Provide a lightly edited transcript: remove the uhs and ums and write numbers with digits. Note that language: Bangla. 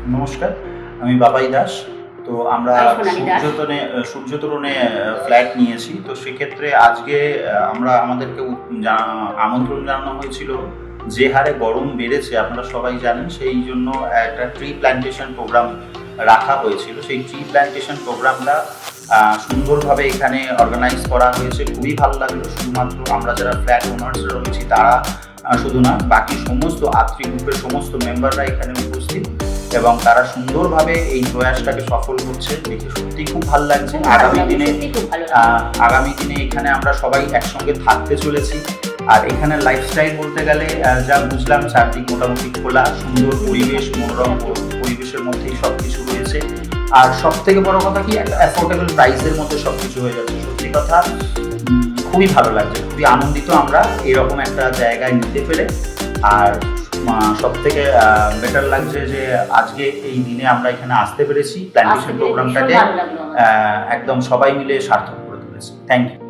নমস্কার, আমি বাবাই দাস। তো আমরা আমি সোনালী দাস। সূর্যতরণে ফ্ল্যাট নিয়েছি। তো সেক্ষেত্রে আজকে আমরা আমাদেরকে আমন্ত্রণ জানানো হয়েছিল। যে হারে গরম বেড়েছে আপনারা সবাই জানেন, সেই জন্য একটা ট্রি প্ল্যান্টেশন প্রোগ্রাম রাখা হয়েছিল। সেই ট্রি প্ল্যান্টেশন প্রোগ্রামটা সুন্দরভাবে এখানে অর্গানাইজ করা হয়েছে। খুবই ভালো লাগলো। শুধুমাত্র আমরা যারা ফ্ল্যাট ওনার্সরা রয়েছি তারা শুধু না, বাকি সমস্ত আত্মীয় গ্রুপের সমস্ত মেম্বাররা এখানে উপস্থিত এবং তারা সুন্দরভাবে এই প্রয়াসটাকে সফল করছে দেখে সত্যি খুব ভালো লাগছে। আগামী দিনে এখানে আমরা সবাই একসঙ্গে থাকতে চলেছি। আর এখানে লাইফস্টাইল বলতে গেলে যা বুঝলাম, চারদিক মোটামুটি খোলা, সুন্দর পরিবেশ, মনোরম পরিবেশের মধ্যেই সব কিছু রয়েছে। আর সব থেকে বড় কথা কি, একটা অ্যাফোর্ডেবল প্রাইসের মধ্যে সব কিছু হয়ে যাচ্ছে। সত্যি কথা খুবই ভালো লাগছে, খুবই আনন্দিত আমরা এরকম একটা জায়গায় নিতে পেরে। আর সব থেকে বেটার লাগছে যে আজকে এই দিনে আমরা এখানে আসতে পেরেছি, প্ল্যান্টেশন প্রোগ্রামটাকে একদম সবাই মিলে সার্থক করে তুলেছি। Thank you.